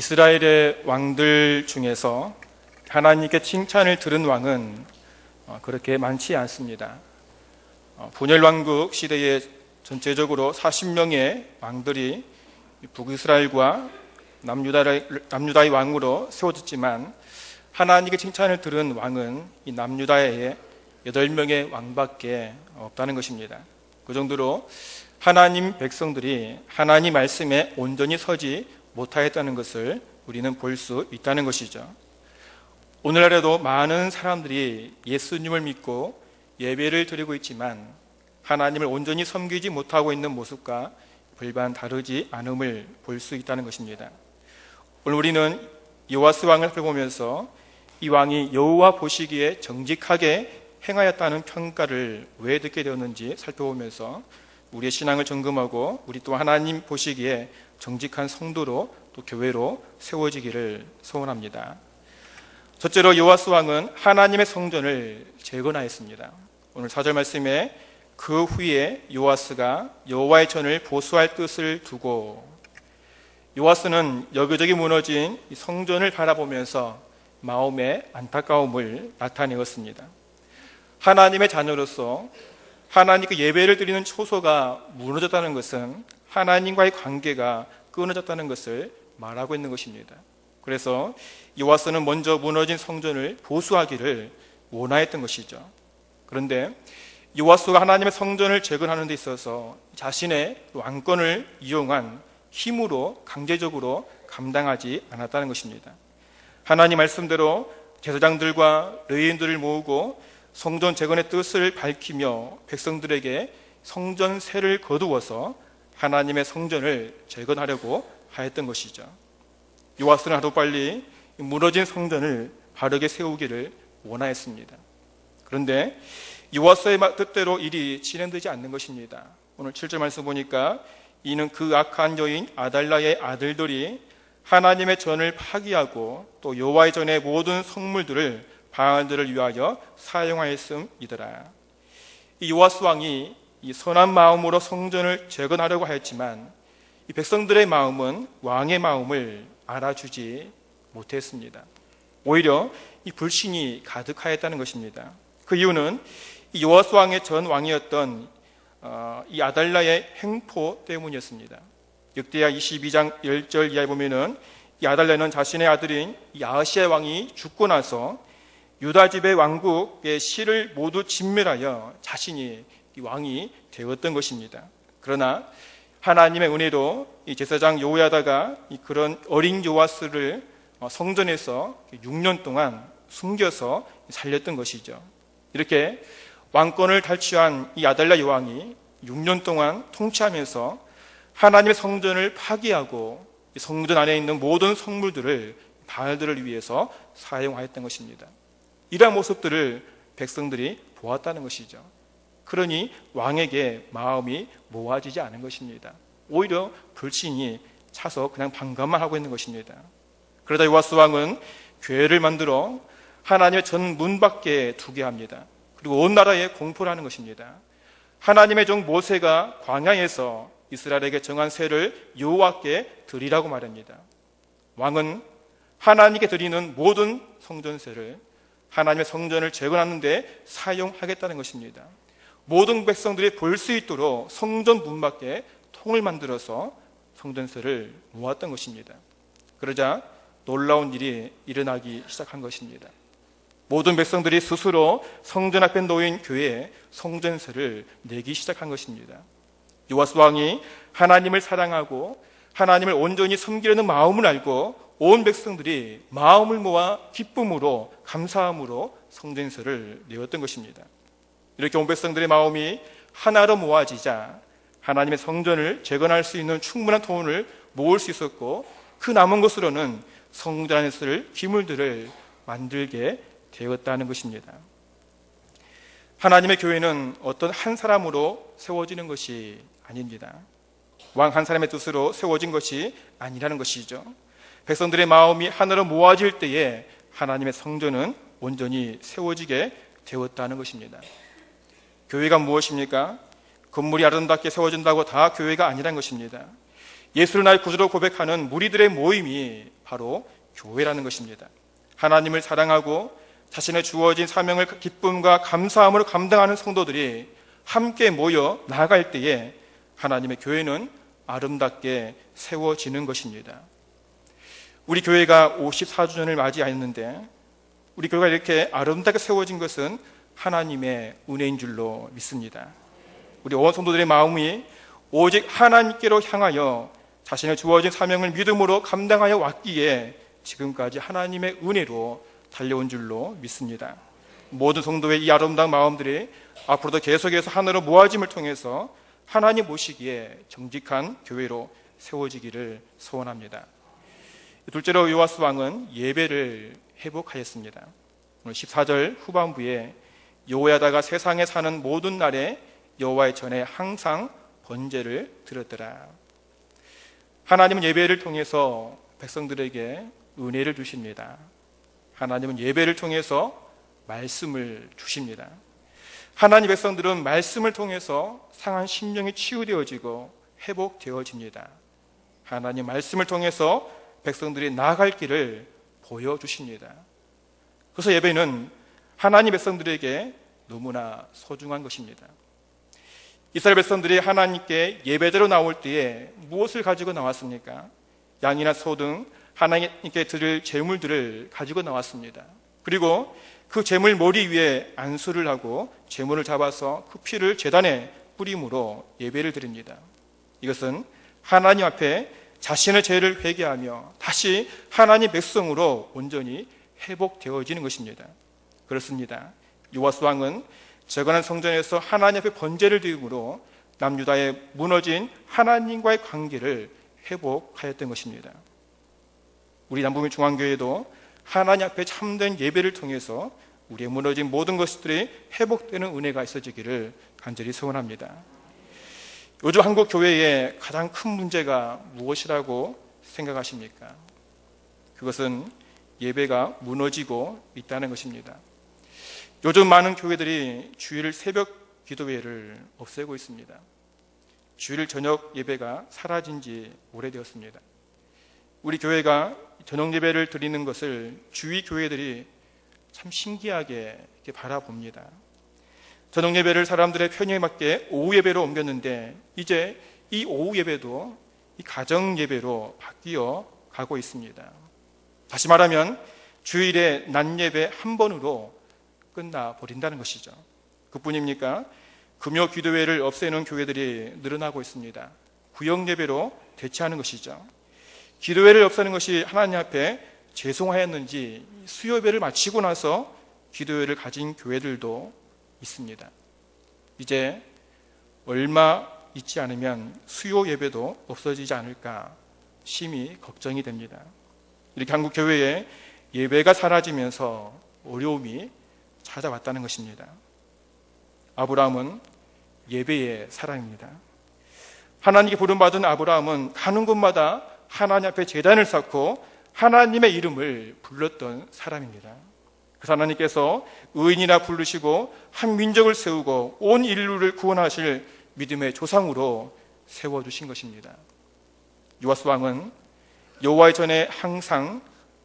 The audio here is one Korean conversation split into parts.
이스라엘의 왕들 중에서 하나님께 칭찬을 들은 왕은 그렇게 많지 않습니다. 분열 왕국 시대에 전체적으로 40명의 왕들이 북이스라엘과 남유다의 왕으로 세워졌지만 하나님께 칭찬을 들은 왕은 이 남유다의 8명의 왕밖에 없다는 것입니다. 그 정도로 하나님 백성들이 하나님 말씀에 온전히 서지 못하였다는 것을 우리는 볼 수 있다는 것이죠. 오늘날에도 많은 사람들이 예수님을 믿고 예배를 드리고 있지만 하나님을 온전히 섬기지 못하고 있는 모습과 별반 다르지 않음을 볼 수 있다는 것입니다. 오늘 우리는 요아스 왕을 살펴보면서 이 왕이 여호와 보시기에 정직하게 행하였다는 평가를 왜 듣게 되었는지 살펴보면서 우리의 신앙을 점검하고 우리 또 하나님 보시기에 정직한 성도로 또 교회로 세워지기를 소원합니다. 첫째로 요아스 왕은 하나님의 성전을 재건하였습니다. 오늘 4절 말씀에 그 후에 요아스가 여호와의 전을 보수할 뜻을 두고, 요아스는 여기저기 무너진 성전을 바라보면서 마음의 안타까움을 나타내었습니다. 하나님의 자녀로서 하나님께 예배를 드리는 초소가 무너졌다는 것은 하나님과의 관계가 끊어졌다는 것을 말하고 있는 것입니다. 그래서 요아스는 먼저 무너진 성전을 보수하기를 원하였던 것이죠. 그런데 요아스가 하나님의 성전을 재건하는 데 있어서 자신의 왕권을 이용한 힘으로 강제적으로 감당하지 않았다는 것입니다. 하나님 말씀대로 제사장들과 레위인들을 모으고 성전 재건의 뜻을 밝히며 백성들에게 성전세를 거두어서 하나님의 성전을 재건하려고 하였던 것이죠. 요아스는 하루빨리 무너진 성전을 바르게 세우기를 원하였습니다. 그런데 요아스의 뜻대로 일이 진행되지 않는 것입니다. 오늘 7절 말씀 보니까 이는 그 악한 여인 아달라의 아들들이 하나님의 전을 파기하고 또 여호와의 전의 모든 성물들을 바알들을 위하여 사용하였음이더라. 이 요아스 왕이 이 선한 마음으로 성전을 재건하려고 하였지만 이 백성들의 마음은 왕의 마음을 알아주지 못했습니다. 오히려 이 불신이 가득하였다는 것입니다. 그 이유는 이 요아스 왕의 전 왕이었던 이 아달라의 행포 때문이었습니다. 역대하 22장 10절 이하에 보면은 이 아달라는 자신의 아들인 이 아하시야 왕이 죽고 나서 유다 집의 왕국의 실을 모두 진멸하여 자신이 이 왕이 되었던 것입니다. 그러나 하나님의 은혜로 이 제사장 요야다가 그런 어린 요아스를 성전에서 6년 동안 숨겨서 살렸던 것이죠. 이렇게 왕권을 탈취한 이 아달랴 여왕이 6년 동안 통치하면서 하나님의 성전을 파기하고 성전 안에 있는 모든 성물들을 바알들을 위해서 사용하였던 것입니다. 이러한 모습들을 백성들이 보았다는 것이죠. 그러니 왕에게 마음이 모아지지 않은 것입니다. 오히려 불신이 차서 그냥 반감만 하고 있는 것입니다. 그러다 요아스 왕은 교회를 만들어 하나님의 전 문 밖에 두게 합니다. 그리고 온 나라에 공포를 하는 것입니다. 하나님의 종 모세가 광야에서 이스라엘에게 정한 세를 여호와께 드리라고 말합니다. 왕은 하나님께 드리는 모든 성전세를 하나님의 성전을 재건하는 데 사용하겠다는 것입니다. 모든 백성들이 볼 수 있도록 성전 문 밖에 통을 만들어서 성전세를 모았던 것입니다. 그러자 놀라운 일이 일어나기 시작한 것입니다. 모든 백성들이 스스로 성전 앞에 놓인 교회에 성전세를 내기 시작한 것입니다. 요아스 왕이 하나님을 사랑하고 하나님을 온전히 섬기려는 마음을 알고 온 백성들이 마음을 모아 기쁨으로 감사함으로 성전세를 내었던 것입니다. 이렇게 온 백성들의 마음이 하나로 모아지자 하나님의 성전을 재건할 수 있는 충분한 돈을 모을 수 있었고 그 남은 것으로는 성전 안에 쓸 기물들을 만들게 되었다는 것입니다. 하나님의 교회는 어떤 한 사람으로 세워지는 것이 아닙니다. 왕 한 사람의 뜻으로 세워진 것이 아니라는 것이죠. 백성들의 마음이 하나로 모아질 때에 하나님의 성전은 온전히 세워지게 되었다는 것입니다. 교회가 무엇입니까? 건물이 아름답게 세워진다고 다 교회가 아니라는 것입니다. 예수를 나의 구주로 고백하는 무리들의 모임이 바로 교회라는 것입니다. 하나님을 사랑하고 자신의 주어진 사명을 기쁨과 감사함으로 감당하는 성도들이 함께 모여 나아갈 때에 하나님의 교회는 아름답게 세워지는 것입니다. 우리 교회가 54주년을 맞이하였는데 우리 교회가 이렇게 아름답게 세워진 것은 하나님의 은혜인 줄로 믿습니다. 우리 온 성도들의 마음이 오직 하나님께로 향하여 자신의 주어진 사명을 믿음으로 감당하여 왔기에 지금까지 하나님의 은혜로 달려온 줄로 믿습니다. 모든 성도의 이 아름다운 마음들이 앞으로도 계속해서 하나로 모아짐을 통해서 하나님 보시기에 정직한 교회로 세워지기를 소원합니다. 둘째로 요아스 왕은 예배를 회복하였습니다. 오늘 14절 후반부에 여호야다가 세상에 사는 모든 날에 여호와의 전에 항상 번제를 드렸더라. 하나님은 예배를 통해서 백성들에게 은혜를 주십니다. 하나님은 예배를 통해서 말씀을 주십니다. 하나님 백성들은 말씀을 통해서 상한 심령이 치유되어지고 회복되어집니다. 하나님 말씀을 통해서 백성들이 나아갈 길을 보여주십니다. 그래서 예배는 하나님 백성들에게 너무나 소중한 것입니다. 이스라엘 백성들이 하나님께 예배대로 나올 때에 무엇을 가지고 나왔습니까? 양이나 소 등 하나님께 드릴 제물들을 가지고 나왔습니다. 그리고 그 제물 머리 위에 안수를 하고 제물을 잡아서 그 피를 제단에 뿌림으로 예배를 드립니다. 이것은 하나님 앞에 자신의 죄를 회개하며 다시 하나님 백성으로 온전히 회복되어지는 것입니다. 그렇습니다. 요아스 왕은 재건한 성전에서 하나님 앞에 번제를 드림으로 남유다의 무너진 하나님과의 관계를 회복하였던 것입니다. 우리 남북미 중앙교회도 하나님 앞에 참된 예배를 통해서 우리의 무너진 모든 것들이 회복되는 은혜가 있어지기를 간절히 소원합니다. 요즘 한국 교회의 가장 큰 문제가 무엇이라고 생각하십니까? 그것은 예배가 무너지고 있다는 것입니다. 요즘 많은 교회들이 주일 새벽 기도회를 없애고 있습니다. 주일 저녁 예배가 사라진 지 오래되었습니다. 우리 교회가 저녁 예배를 드리는 것을 주위 교회들이 참 신기하게 이렇게 바라봅니다. 저녁 예배를 사람들의 편의에 맞게 오후 예배로 옮겼는데 이제 이 오후 예배도 이 가정 예배로 바뀌어 가고 있습니다. 다시 말하면 주일에 낮 예배 한 번으로 끝나버린다는 것이죠. 그뿐입니까? 금요 기도회를 없애는 교회들이 늘어나고 있습니다. 구역 예배로 대체하는 것이죠. 기도회를 없애는 것이 하나님 앞에 죄송하였는지 수요 예배를 마치고 나서 기도회를 가진 교회들도 있습니다. 이제 얼마 있지 않으면 수요 예배도 없어지지 않을까 심히 걱정이 됩니다. 이렇게 한국 교회에 예배가 사라지면서 어려움이 찾아왔다는 것입니다. 아브라함은 예배의 사람입니다. 하나님께 부름받은 아브라함은 가는 곳마다 하나님 앞에 제단을 쌓고 하나님의 이름을 불렀던 사람입니다. 그래서 하나님께서 의인이라 부르시고 한 민족을 세우고 온 인류를 구원하실 믿음의 조상으로 세워주신 것입니다. 요아스 왕은 여호와의 전에 항상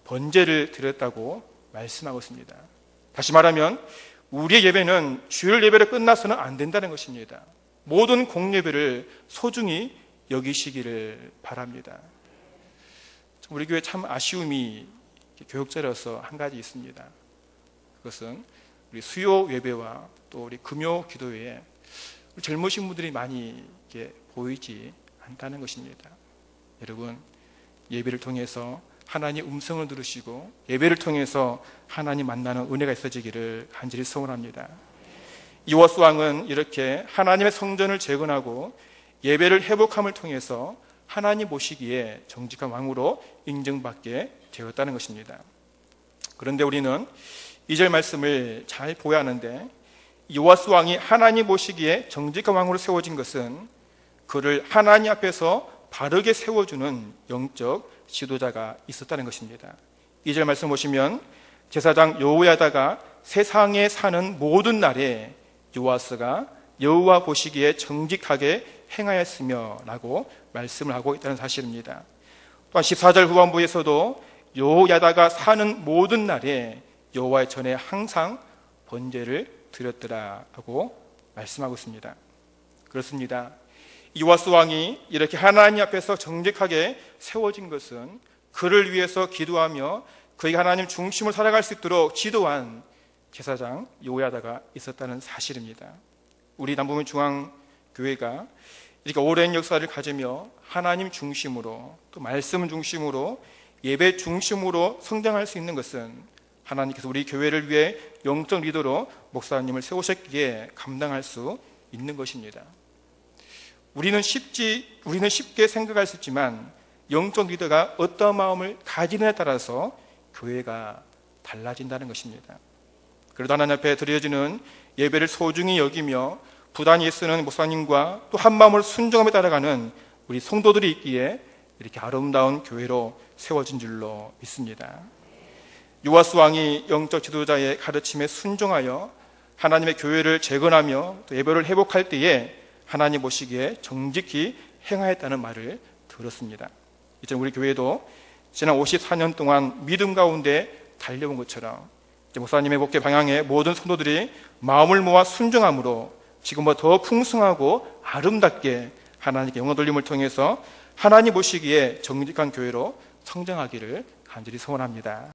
번제를 드렸다고 말씀하고 있습니다. 다시 말하면 우리의 예배는 주일 예배로 끝나서는 안 된다는 것입니다. 모든 공예배를 소중히 여기시기를 바랍니다. 우리 교회 참 아쉬움이 교육자로서 한 가지 있습니다. 그것은 우리 수요 예배와 또 우리 금요 기도회에 우리 젊으신 분들이 많이 보이지 않다는 것입니다. 여러분, 예배를 통해서 하나님 음성을 들으시고 예배를 통해서 하나님 만나는 은혜가 있어지기를 간절히 소원합니다. 요아스 왕은 이렇게 하나님의 성전을 재건하고 예배를 회복함을 통해서 하나님 보시기에 정직한 왕으로 인정받게 되었다는 것입니다. 그런데 우리는 2절 말씀을 잘 보아야 하는데 요아스 왕이 하나님 보시기에 정직한 왕으로 세워진 것은 그를 하나님 앞에서 바르게 세워주는 영적 지도자가 있었다는 것입니다. 2절 말씀 보시면 제사장 여호야다가 세상에 사는 모든 날에 요아스가 여호와 보시기에 정직하게 행하였으며 라고 말씀을 하고 있다는 사실입니다. 또한 14절 후반부에서도 여호야다가 사는 모든 날에 여호와의 전에 항상 번제를 드렸더라 하고 말씀하고 있습니다. 그렇습니다. 요아스 왕이 이렇게 하나님 앞에서 정직하게 세워진 것은 그를 위해서 기도하며 그에게 하나님 중심을 살아갈 수 있도록 지도한 제사장 여호야다가 있었다는 사실입니다. 우리 남부민 중앙교회가 이렇게 오랜 역사를 가지며 하나님 중심으로 또 말씀 중심으로 예배 중심으로 성장할 수 있는 것은 하나님께서 우리 교회를 위해 영적 리더로 목사님을 세우셨기에 감당할 수 있는 것입니다. 우리는 쉽게 생각할 수 있지만 영적 리더가 어떤 마음을 가지느냐에 따라서 교회가 달라진다는 것입니다. 그래도 하나님 앞에 드려지는 예배를 소중히 여기며 부단히 애쓰는 목사님과 또 한마음으로 순종함에 따라가는 우리 성도들이 있기에 이렇게 아름다운 교회로 세워진 줄로 믿습니다. 요아스 왕이 영적 지도자의 가르침에 순종하여 하나님의 교회를 재건하며 또 예배를 회복할 때에 하나님 보시기에 정직히 행하였다는 말을 들었습니다. 이제 우리 교회도 지난 54년 동안 믿음 가운데 달려온 것처럼 목사님의 목회 방향에 모든 성도들이 마음을 모아 순종함으로 지금보다 더 풍성하고 아름답게 하나님께 영광 돌림을 통해서 하나님 보시기에 정직한 교회로 성장하기를 간절히 소원합니다.